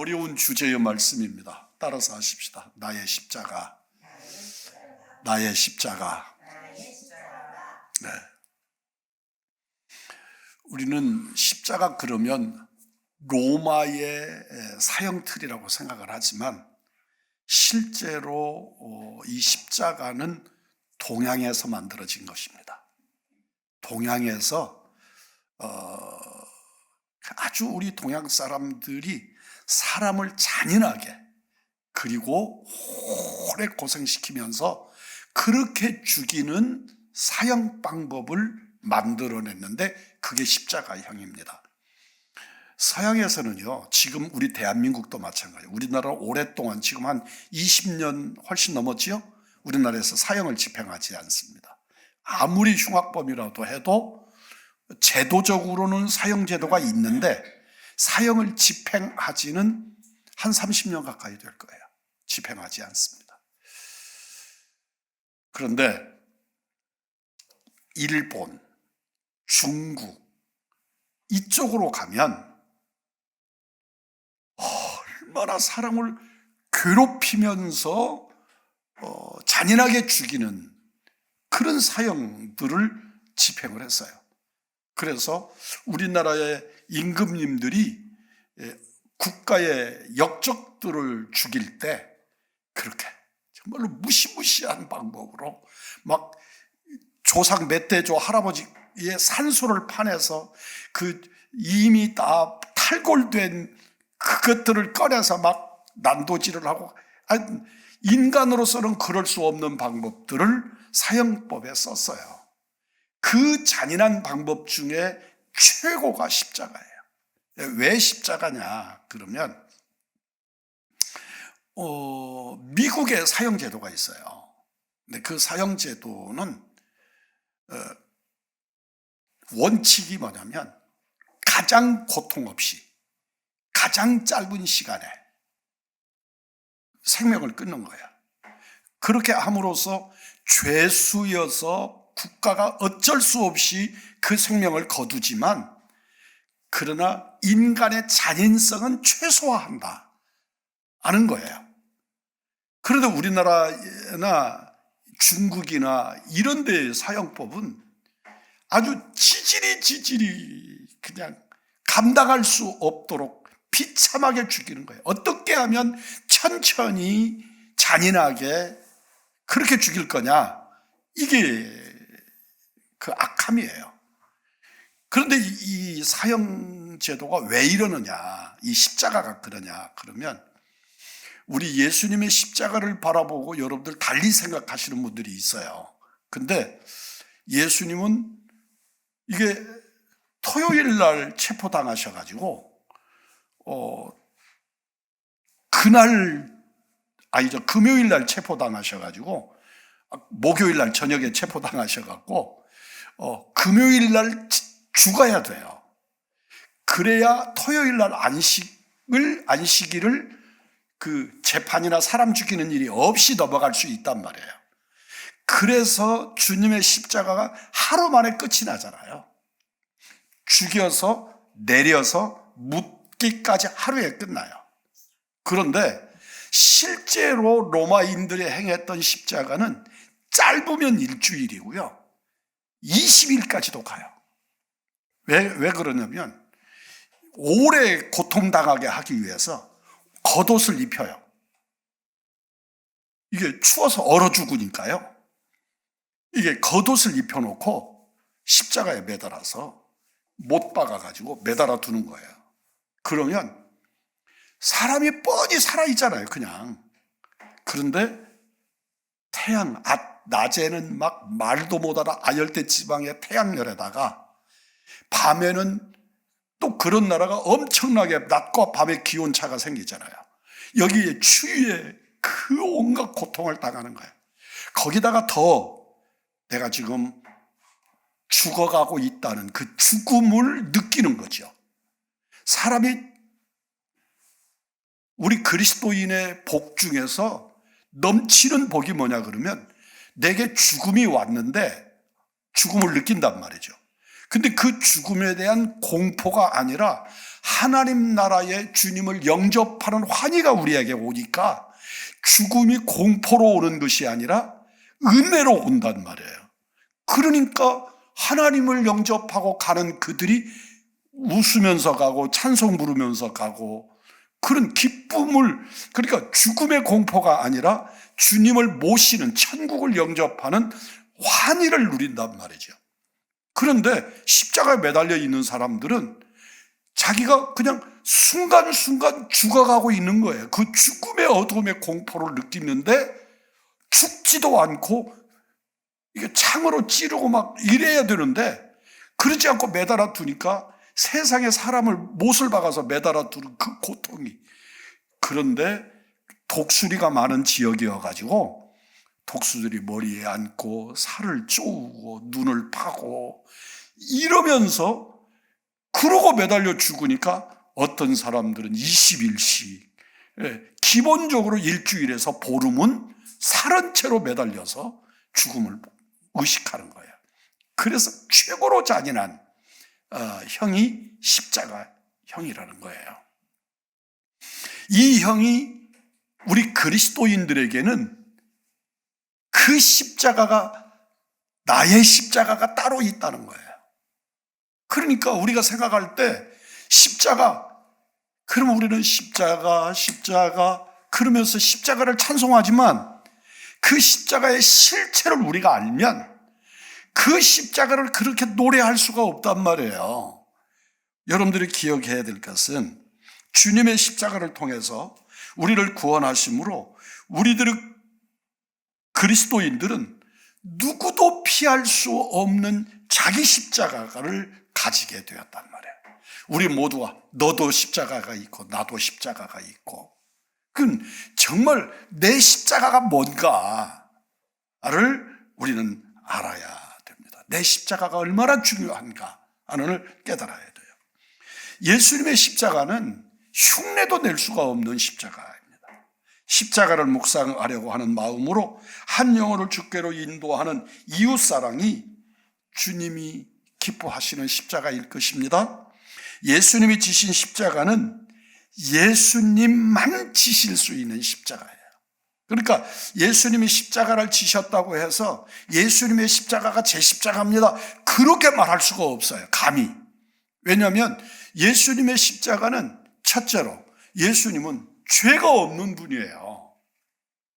어려운 주제의 말씀입니다. 따라서 하십시다. 나의 십자가. 나의 십자가. 네. 우리는 십자가 그러면 로마의 사형틀이라고 생각을 하지만 실제로 이 십자가는 동양에서 만들어진 것입니다. 동양에서 아주 우리 동양 사람들이 사람을 잔인하게 그리고 오래 고생시키면서 그렇게 죽이는 사형 방법을 만들어냈는데 그게 십자가형입니다. 서양에서는요, 지금 우리 대한민국도 마찬가지예요. 우리나라 오랫동안 지금 한 20년 훨씬 넘었지요? 우리나라에서 사형을 집행하지 않습니다. 아무리 흉악범이라도 해도 제도적으로는 사형제도가 있는데 사형을 집행하지는 한 30년 가까이 될 거예요. 집행하지 않습니다. 그런데 일본, 중국 이쪽으로 가면 얼마나 사람을 괴롭히면서 잔인하게 죽이는 그런 사형들을 집행을 했어요. 그래서 우리나라의 임금님들이 국가의 역적들을 죽일 때 그렇게 정말로 무시무시한 방법으로 막 조상 멧돼지 할아버지의 산소를 파내서 그 이미 다 탈골된 그것들을 꺼내서 막 난도질을 하고, 인간으로서는 그럴 수 없는 방법들을 사형법에 썼어요. 그 잔인한 방법 중에 최고가 십자가예요. 왜 십자가냐 그러면 미국에 사형제도가 있어요. 근데 그 사형제도는 원칙이 뭐냐면 가장 고통 없이 가장 짧은 시간에 생명을 끊는 거야. 그렇게 함으로써 죄수여서 국가가 어쩔 수 없이 그 생명을 거두지만 그러나 인간의 잔인성은 최소화한다 하는 거예요. 그런데 우리나라나 중국이나 이런 데의 사형법은 아주 지질이 그냥 감당할 수 없도록 비참하게 죽이는 거예요. 어떻게 하면 천천히 잔인하게 그렇게 죽일 거냐, 이게 그 악함이에요. 그런데 이 사형 제도가 왜 이러느냐, 이 십자가가 그러냐 그러면 우리 예수님의 십자가를 바라보고 여러분들 달리 생각하시는 분들이 있어요. 근데 예수님은 이게 토요일 날 체포당하셔가지고 금요일 날 체포당하셔가지고 목요일 날 저녁에 체포당하셔갖고 금요일 날 죽어야 돼요. 그래야 토요일 날 안식일을 그 재판이나 사람 죽이는 일이 없이 넘어갈 수 있단 말이에요. 그래서 주님의 십자가가 하루 만에 끝이 나잖아요. 죽여서 내려서 묻기까지 하루에 끝나요. 그런데 실제로 로마인들이 행했던 십자가는 짧으면 일주일이고요 20일까지도 가요. 왜 그러냐면 오래 고통당하게 하기 위해서 겉옷을 입혀요. 이게 추워서 얼어 죽으니까요. 이게 겉옷을 입혀놓고 십자가에 매달아서 못 박아가지고 매달아 두는 거예요. 그러면 사람이 뻔히 살아있잖아요, 그냥. 그런데 낮에는 막 말도 못하다 아열대 지방의 태양열에다가 밤에는 또 그런 나라가 엄청나게 낮과 밤의 기온차가 생기잖아요. 여기에 추위에 그 온갖 고통을 당하는 거예요. 거기다가 더 내가 지금 죽어가고 있다는 그 죽음을 느끼는 거죠. 사람이 우리 그리스도인의 복 중에서 넘치는 복이 뭐냐 그러면 내게 죽음이 왔는데 죽음을 느낀단 말이죠. 근데 그 죽음에 대한 공포가 아니라 하나님 나라의 주님을 영접하는 환희가 우리에게 오니까 죽음이 공포로 오는 것이 아니라 은혜로 온단 말이에요. 그러니까 하나님을 영접하고 가는 그들이 웃으면서 가고 찬송 부르면서 가고 그런 기쁨을, 그러니까 죽음의 공포가 아니라 주님을 모시는, 천국을 영접하는 환희를 누린단 말이죠. 그런데 십자가에 매달려 있는 사람들은 자기가 그냥 순간순간 죽어가고 있는 거예요. 그 죽음의 어둠의 공포를 느끼는데 죽지도 않고 이게 창으로 찌르고 막 이래야 되는데 그러지 않고 매달아 두니까 세상에 사람을 못을 박아서 매달아 두는 그 고통이. 그런데 독수리가 많은 지역이어가지고 독수들이 머리에 앉고 살을 쪼우고 눈을 파고 이러면서 그러고 매달려 죽으니까 어떤 사람들은 20일씩, 기본적으로 일주일에서 보름은 살은 채로 매달려서 죽음을 의식하는 거예요. 그래서 최고로 잔인한 형이 십자가 형이라는 거예요. 이 형이 우리 그리스도인들에게는 그 십자가가, 나의 십자가가 따로 있다는 거예요. 그러니까 우리가 생각할 때 십자가, 그러면 우리는 십자가 그러면서 십자가를 찬송하지만 그 십자가의 실체를 우리가 알면 그 십자가를 그렇게 노래할 수가 없단 말이에요. 여러분들이 기억해야 될 것은 주님의 십자가를 통해서 우리를 구원하심으로 우리들의 그리스도인들은 누구도 피할 수 없는 자기 십자가를 가지게 되었단 말이에요. 우리 모두가, 너도 십자가가 있고 나도 십자가가 있고, 그건 정말 내 십자가가 뭔가를 우리는 알아야 됩니다. 내 십자가가 얼마나 중요한가를 깨달아야 돼요. 예수님의 십자가는 흉내도 낼 수가 없는 십자가입니다. 십자가를 묵상하려고 하는 마음으로 한 영혼을 주께로 인도하는 이웃사랑이 주님이 기뻐하시는 십자가일 것입니다. 예수님이 지신 십자가는 예수님만 지실 수 있는 십자가예요. 그러니까 예수님이 십자가를 지셨다고 해서 예수님의 십자가가 제 십자가입니다, 그렇게 말할 수가 없어요, 감히. 왜냐하면 예수님의 십자가는 첫째로 예수님은 죄가 없는 분이에요.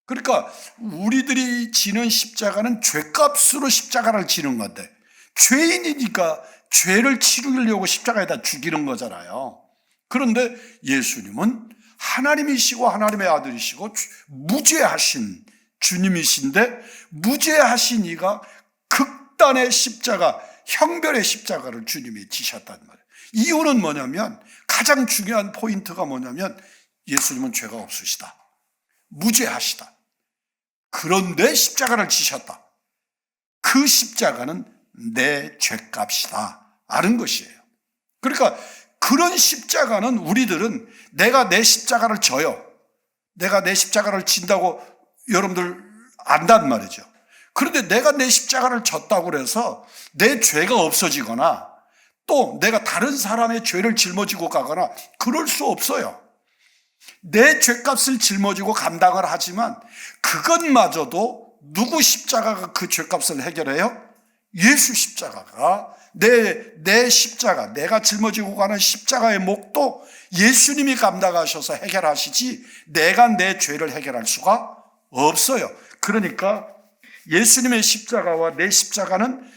그러니까 우리들이 지는 십자가는 죄값으로 십자가를 지는 건데, 죄인이니까 죄를 치르려고 십자가에다 죽이는 거잖아요. 그런데 예수님은 하나님이시고 하나님의 아들이시고 무죄하신 주님이신데, 무죄하신 이가 극단의 십자가, 형별의 십자가를 주님이 지셨단 말이에요. 이유는 뭐냐면, 가장 중요한 포인트가 뭐냐면 예수님은 죄가 없으시다, 무죄하시다. 그런데 십자가를 지셨다. 그 십자가는 내 죄값이다 아는 것이에요. 그러니까 그런 십자가는 우리들은 내가 내 십자가를 져요. 내가 내 십자가를 진다고 여러분들 안단 말이죠. 그런데 내가 내 십자가를 졌다고 해서 내 죄가 없어지거나 또 내가 다른 사람의 죄를 짊어지고 가거나 그럴 수 없어요. 내 죄값을 짊어지고 감당을 하지만 그것마저도 누구 십자가가 그 죄값을 해결해요? 예수 십자가가, 내 십자가, 내가 짊어지고 가는 십자가의 몫도 예수님이 감당하셔서 해결하시지 내가 내 죄를 해결할 수가 없어요. 그러니까 예수님의 십자가와 내 십자가는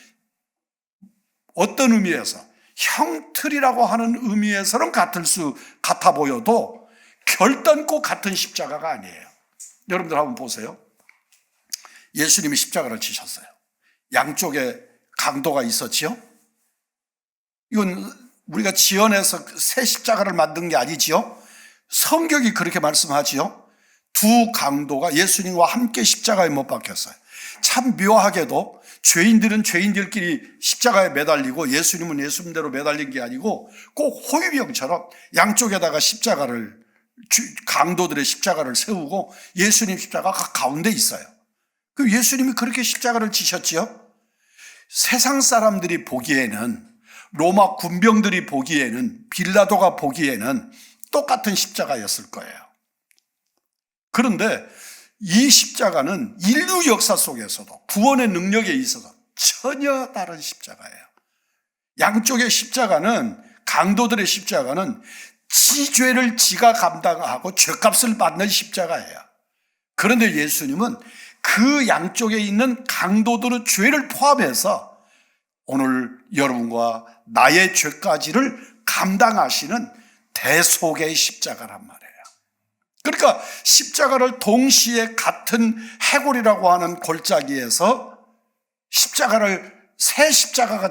어떤 의미에서, 형틀이라고 하는 의미에서는 같아 보여도 결단코 같은 십자가가 아니에요. 여러분들 한번 보세요. 예수님이 십자가를 지셨어요. 양쪽에 강도가 있었지요? 이건 우리가 지어내서 새 십자가를 만든 게 아니지요? 성경이 그렇게 말씀하지요? 두 강도가 예수님과 함께 십자가에 못 박혔어요. 참 묘하게도 죄인들은 죄인들끼리 십자가에 매달리고 예수님은 예수님대로 매달린 게 아니고 꼭 호위병처럼 양쪽에다가 십자가를, 강도들의 십자가를 세우고 예수님 십자가가 가운데 있어요. 그 예수님이 그렇게 십자가를 지셨지요? 세상 사람들이 보기에는 로마 군병들이 보기에는, 빌라도가 보기에는 똑같은 십자가였을 거예요. 그런데 이 십자가는 인류 역사 속에서도 구원의 능력에 있어서 전혀 다른 십자가예요. 양쪽의 십자가는, 강도들의 십자가는 지 죄를 지가 감당하고 죄값을 받는 십자가예요. 그런데 예수님은 그 양쪽에 있는 강도들의 죄를 포함해서 오늘 여러분과 나의 죄까지를 감당하시는 대속의 십자가란 말이에요. 그러니까 십자가를 동시에 같은 해골이라고 하는 골짜기에서 새 십자가가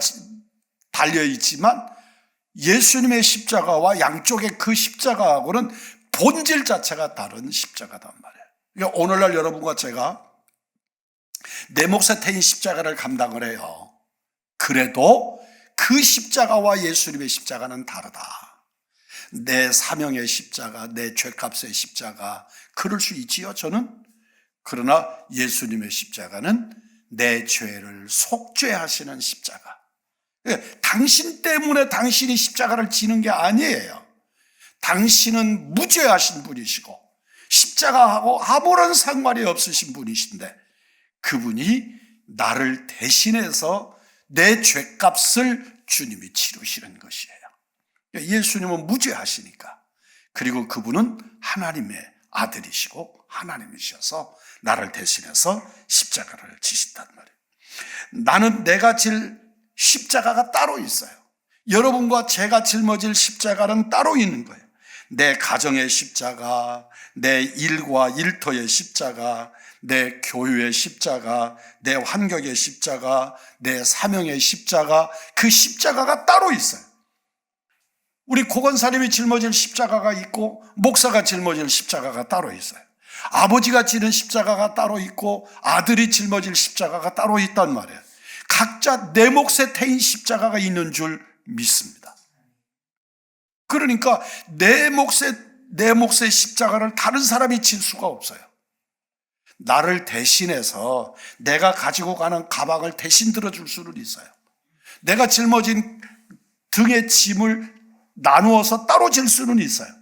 달려있지만 예수님의 십자가와 양쪽의 그 십자가하고는 본질 자체가 다른 십자가단 말이에요. 그러니까 오늘날 여러분과 제가 내 몫에 태인 십자가를 감당을 해요. 그래도 그 십자가와 예수님의 십자가는 다르다. 내 사명의 십자가, 내 죄값의 십자가, 그럴 수 있지요, 저는. 그러나 예수님의 십자가는 내 죄를 속죄하시는 십자가. 당신 때문에 당신이 십자가를 지는 게 아니에요. 당신은 무죄하신 분이시고 십자가하고 아무런 상관이 없으신 분이신데 그분이 나를 대신해서 내 죄값을 주님이 치르시는 것이에요. 예수님은 무죄하시니까. 그리고 그분은 하나님의 아들이시고 하나님이셔서 나를 대신해서 십자가를 지신단 말이에요. 나는 내가 질 십자가가 따로 있어요. 여러분과 제가 짊어질 십자가는 따로 있는 거예요. 내 가정의 십자가, 내 일과 일터의 십자가, 내 교회의 십자가, 내 환경의 십자가, 내 사명의 십자가, 그 십자가가 따로 있어요. 우리 고건사님이 짊어질 십자가가 있고 목사가 짊어질 십자가가 따로 있어요. 아버지가 지는 십자가가 따로 있고 아들이 짊어질 십자가가 따로 있단 말이에요. 각자 내 몫에 태인 십자가가 있는 줄 믿습니다. 그러니까 내 몫의 십자가를 다른 사람이 질 수가 없어요. 나를 대신해서 내가 가지고 가는 가방을 대신 들어줄 수는 있어요. 내가 짊어진 등의 짐을 나누어서 따로 질 수는 있어요.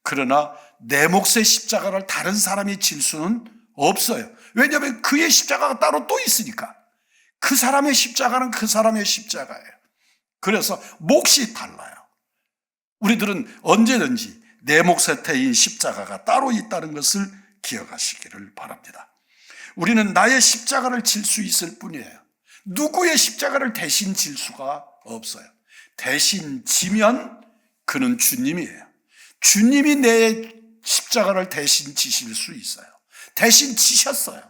그러나 내 몫의 십자가를 다른 사람이 질 수는 없어요. 왜냐하면 그의 십자가가 따로 또 있으니까. 그 사람의 십자가는 그 사람의 십자가예요. 그래서 몫이 달라요. 우리들은 언제든지 내 몫에 태인 십자가가 따로 있다는 것을 기억하시기를 바랍니다. 우리는 나의 십자가를 질 수 있을 뿐이에요. 누구의 십자가를 대신 질 수가 없어요. 대신 지면 그는 주님이에요. 주님이 내 십자가를 대신 지실 수 있어요. 대신 지셨어요.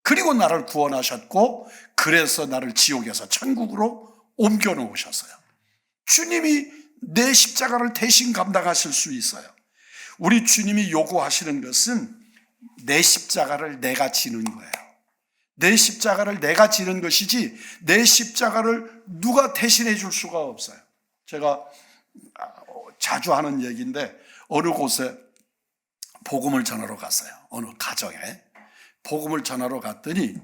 그리고 나를 구원하셨고 그래서 나를 지옥에서 천국으로 옮겨 놓으셨어요. 주님이 내 십자가를 대신 감당하실 수 있어요. 우리 주님이 요구하시는 것은 내 십자가를 내가 지는 거예요. 내 십자가를 내가 지는 것이지 내 십자가를 누가 대신해 줄 수가 없어요. 제가 자주 하는 얘기인데 어느 곳에 복음을 전하러 갔어요. 어느 가정에 복음을 전하러 갔더니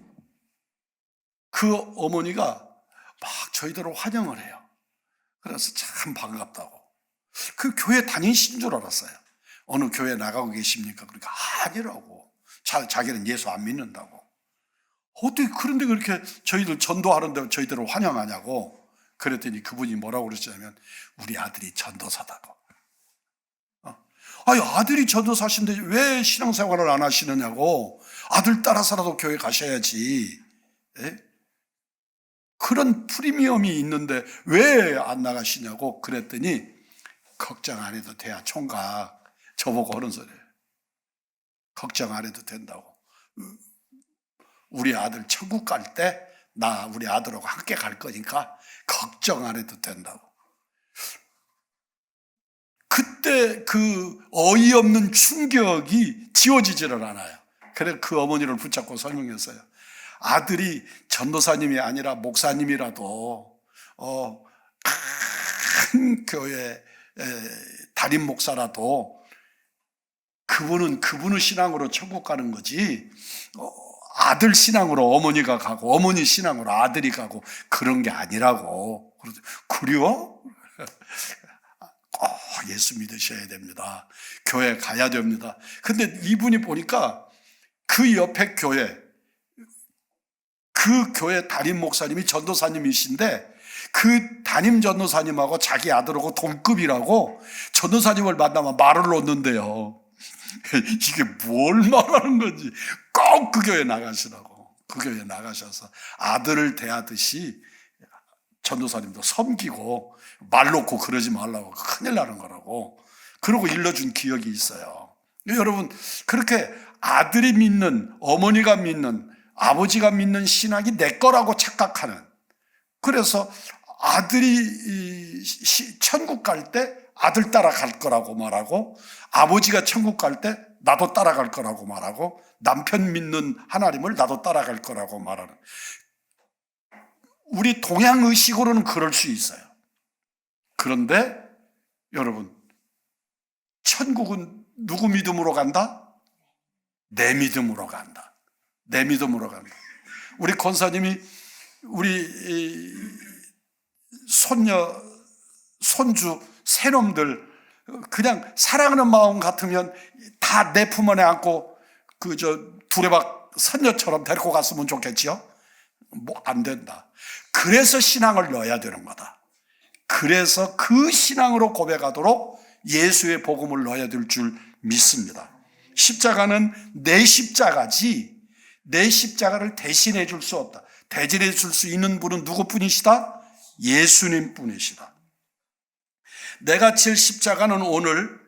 그 어머니가 막 저희들을 환영을 해요. 그래서 참 반갑다고. 그 교회 다니신 줄 알았어요. 어느 교회 나가고 계십니까? 그러니까 아니라고. 자기는 예수 안 믿는다고. 어떻게 그런데 그렇게 저희들 전도하는데 저희들을 환영하냐고. 그랬더니 그분이 뭐라고 그러시냐면 우리 아들이 전도사다고. 아니 아들이 전도사신데 왜 신앙생활을 안 하시느냐고. 아들 따라서라도 교회 가셔야지. 에? 그런 프리미엄이 있는데 왜 안 나가시냐고 그랬더니 걱정 안 해도 돼야 총각. 저보고 하는 소리예요. 걱정 안 해도 된다고. 우리 아들 천국 갈 때 나 우리 아들하고 함께 갈 거니까 걱정 안 해도 된다고. 그때 그 어이없는 충격이 지워지지를 않아요. 그래서 그 어머니를 붙잡고 설명했어요. 아들이 전도사님이 아니라 목사님이라도 큰 교회 담임 목사라도 그분의 신앙으로 천국 가는 거지 아들 신앙으로 어머니가 가고 어머니 신앙으로 아들이 가고 그런 게 아니라고 그래요? 꼭 예수 믿으셔야 됩니다. 교회 가야 됩니다. 근데 이분이 보니까 그 옆에 교회, 그 교회 담임 목사님이 전도사님이신데 그 담임 전도사님하고 자기 아들하고 동급이라고 전도사님을 만나면 말을 놓는데요. 이게 뭘 말하는 건지 꼭 그 교회 나가시라고. 그 교회 나가셔서 아들을 대하듯이 전도사님도 섬기고 말 놓고 그러지 말라고, 큰일 나는 거라고. 그러고 일러준 기억이 있어요. 여러분, 그렇게 아들이 믿는, 어머니가 믿는, 아버지가 믿는 신학이 내 거라고 착각하는, 그래서 아들이 천국 갈 때 아들 따라갈 거라고 말하고, 아버지가 천국 갈 때 나도 따라갈 거라고 말하고, 남편 믿는 하나님을 나도 따라갈 거라고 말하는, 우리 동양의식으로는 그럴 수 있어요. 그런데 여러분, 천국은 누구 믿음으로 간다? 내 믿음으로 간다. 내 믿음으로 간다. 우리 권사님이 우리 손녀, 손주, 새놈들 그냥 사랑하는 마음 같으면 다 내 품 안에 안고 두레박 선녀처럼 데리고 갔으면 좋겠지요? 뭐 안 된다. 그래서 신앙을 넣어야 되는 거다. 그래서 그 신앙으로 고백하도록 예수의 복음을 넣어야 될 줄 믿습니다. 십자가는 내 십자가지 내 십자가를 대신해 줄 수 없다. 대신해 줄 수 있는 분은 누구뿐이시다? 예수님 뿐이시다. 내가 질 십자가는 오늘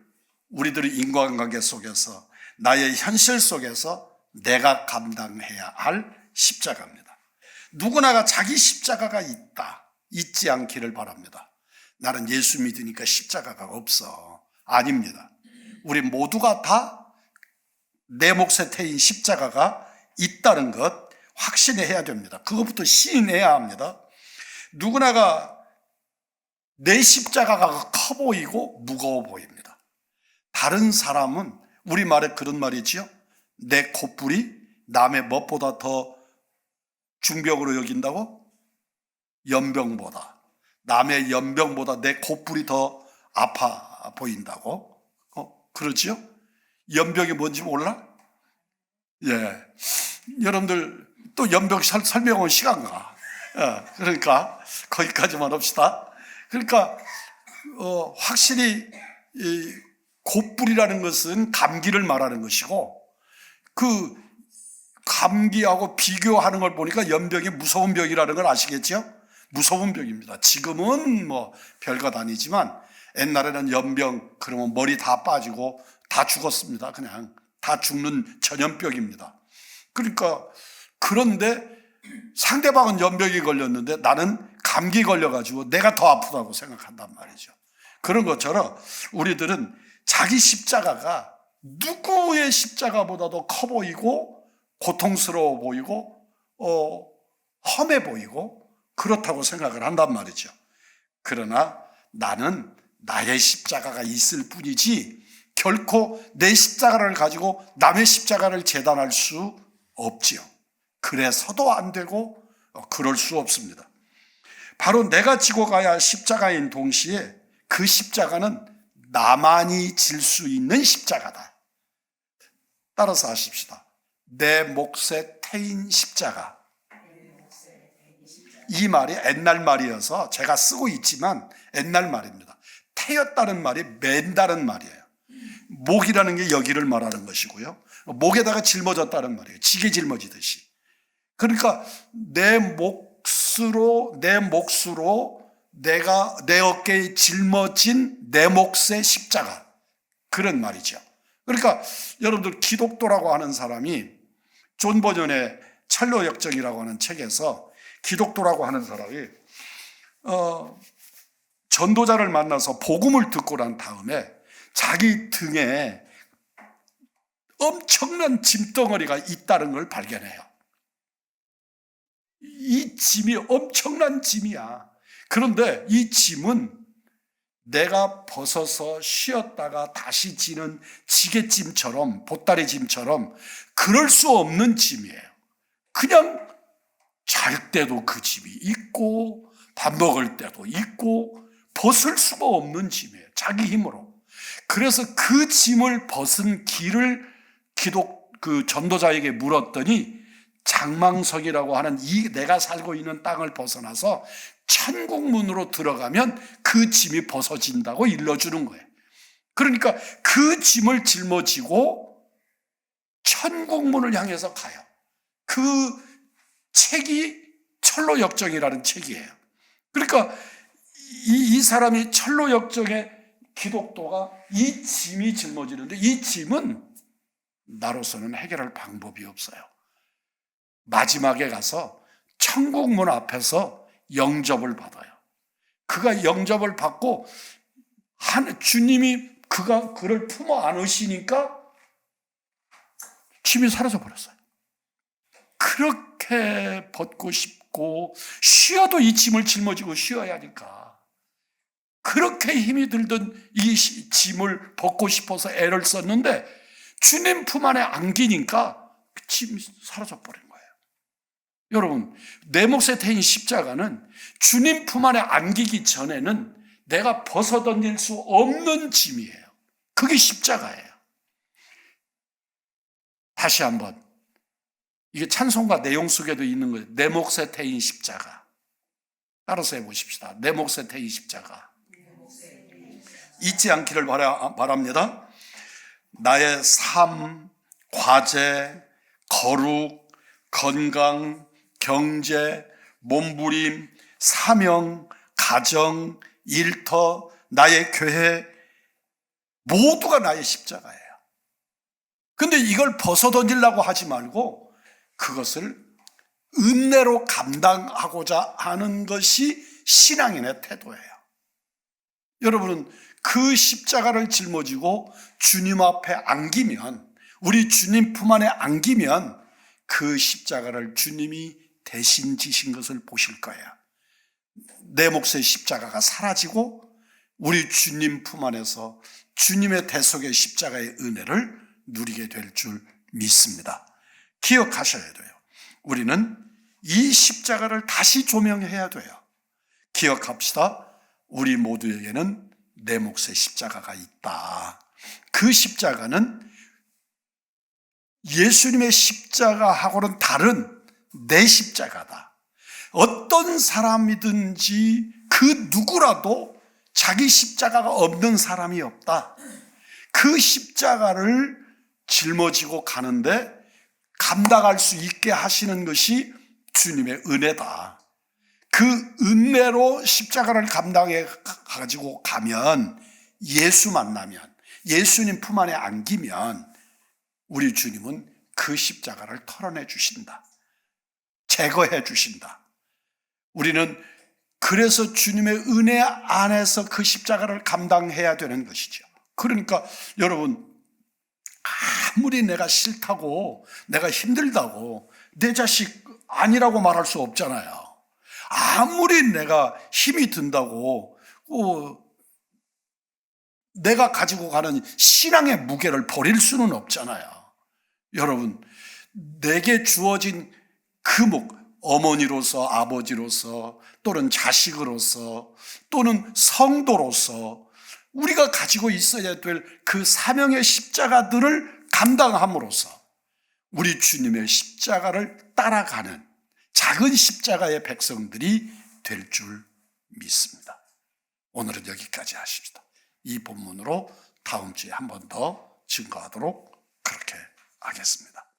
우리들의 인간관계 속에서, 나의 현실 속에서 내가 감당해야 할 십자가입니다. 누구나가 자기 십자가가 있지 않기를 바랍니다. 나는 예수 믿으니까 십자가가 없어. 아닙니다. 우리 모두가 다 내 몫에 태인 십자가가 있다는 것 확신해야 됩니다. 그것부터 시인해야 합니다. 누구나가 내 십자가가 커 보이고 무거워 보입니다. 다른 사람은, 우리말에 그런 말이 있지요. 내 콧불이 남의 멋보다 더 중병으로 여긴다고? 연병보다, 남의 연병보다 내 콧불이 더 아파 보인다고? 그러지요? 연병이 뭔지 몰라? 예. 여러분들 또 연병 설명은 시간가? 그러니까 거기까지만 합시다. 그러니까 확실히 이 콧불이라는 것은 감기를 말하는 것이고, 그 감기하고 비교하는 걸 보니까 연병이 무서운 병이라는 걸 아시겠죠? 무서운 병입니다. 지금은 뭐 별것 아니지만 옛날에는 연병 그러면 머리 다 빠지고 다 죽었습니다. 그냥 다 죽는 전염병입니다. 그러니까, 그런데 상대방은 연병이 걸렸는데 나는 감기 걸려가지고 내가 더 아프다고 생각한단 말이죠. 그런 것처럼 우리들은 자기 십자가가 누구의 십자가보다도 커 보이고 고통스러워 보이고 험해 보이고 그렇다고 생각을 한단 말이죠. 그러나 나는 나의 십자가가 있을 뿐이지 결코 내 십자가를 가지고 남의 십자가를 재단할 수 없지요. 그래서도 안 되고 그럴 수 없습니다. 바로 내가 지고 가야 할 십자가인 동시에 그 십자가는 나만이 질 수 있는 십자가다. 따라서 하십시다. 내 몫에 태인 십자가. 이 말이 옛날 말이어서 제가 쓰고 있지만 옛날 말입니다. 태였다는 말이 맨다는 말이에요. 목이라는 게 여기를 말하는 것이고요. 목에다가 짊어졌다는 말이에요. 지게 짊어지듯이. 그러니까 내 몫으로 내가 내 어깨에 짊어진 내 몫의 십자가, 그런 말이죠. 그러니까 여러분들 기독도라고 하는 사람이 존 버전의 첼로 역정이라고 하는 책에서 기독도라고 하는 사람이 전도자를 만나서 복음을 듣고 난 다음에 자기 등에 엄청난 짐덩어리가 있다는 걸 발견해요. 이 짐이 엄청난 짐이야. 그런데 이 짐은 내가 벗어서 쉬었다가 다시 지는 지게짐처럼, 보따리 짐처럼 그럴 수 없는 짐이에요. 그냥 잘 때도 그 짐이 있고 밥 먹을 때도 있고 벗을 수가 없는 짐이에요. 자기 힘으로. 그래서 그 짐을 벗은 길을 그 전도자에게 물었더니 장망석이라고 하는 이 내가 살고 있는 땅을 벗어나서 천국문으로 들어가면 그 짐이 벗어진다고 일러주는 거예요. 그러니까 그 짐을 짊어지고 천국문을 향해서 가요. 그 책이 철로역정이라는 책이에요. 그러니까 이 사람이 철로역정의 기독도가 이 짐이 짊어지는데 이 짐은 나로서는 해결할 방법이 없어요. 마지막에 가서 천국문 앞에서 영접을 받아요. 그가 영접을 받고 주님이 그를 품어 안으시니까 짐이 사라져 버렸어요. 그렇게 벗고 싶고 쉬어도 이 짐을 짊어지고 쉬어야 하니까 그렇게 힘이 들던 이 짐을 벗고 싶어서 애를 썼는데 주님 품 안에 안기니까 그 짐이 사라져 버린 거예요. 여러분, 내 몫에 태인 십자가는 주님 품 안에 안기기 전에는 내가 벗어던질 수 없는 짐이에요. 그게 십자가예요. 다시 한번, 이게 찬송가 내용 속에도 있는 거예요. 내 몫에 태인 십자가. 따라서 해보십시다. 내 몫에 태인 십자가. 잊지 않기를 바랍니다. 나의 삶, 과제, 거룩, 건강, 경제, 몸부림, 사명, 가정, 일터, 나의 교회 모두가 나의 십자가예요. 근데 이걸 벗어던지려고 하지 말고 그것을 은혜로 감당하고자 하는 것이 신앙인의 태도예요. 여러분은 그 십자가를 짊어지고 주님 앞에 안기면, 우리 주님 품 안에 안기면 그 십자가를 주님이 대신 지신 것을 보실 거예요. 내 몫의 십자가가 사라지고 우리 주님 품 안에서 주님의 대속의 십자가의 은혜를 누리게 될 줄 믿습니다. 기억하셔야 돼요. 우리는 이 십자가를 다시 조명해야 돼요. 기억합시다. 우리 모두에게는 내 몫의 십자가가 있다. 그 십자가는 예수님의 십자가하고는 다른 내 십자가다. 어떤 사람이든지 그 누구라도 자기 십자가가 없는 사람이 없다. 그 십자가를 짊어지고 가는데 감당할 수 있게 하시는 것이 주님의 은혜다. 그 은혜로 십자가를 감당해 가지고 가면, 예수 만나면, 예수님 품 안에 안기면 우리 주님은 그 십자가를 털어내 주신다. 제거해 주신다. 우리는 그래서 주님의 은혜 안에서 그 십자가를 감당해야 되는 것이죠. 그러니까 여러분, 아무리 내가 싫다고, 내가 힘들다고 내 자식 아니라고 말할 수 없잖아요. 아무리 내가 힘이 든다고 내가 가지고 가는 신앙의 무게를 버릴 수는 없잖아요. 여러분, 내게 주어진 그 어머니로서, 아버지로서, 또는 자식으로서, 또는 성도로서 우리가 가지고 있어야 될 그 사명의 십자가들을 감당함으로써 우리 주님의 십자가를 따라가는 작은 십자가의 백성들이 될 줄 믿습니다. 오늘은 여기까지 하십시다. 이 본문으로 다음 주에 한 번 더 증거하도록 그렇게 하겠습니다.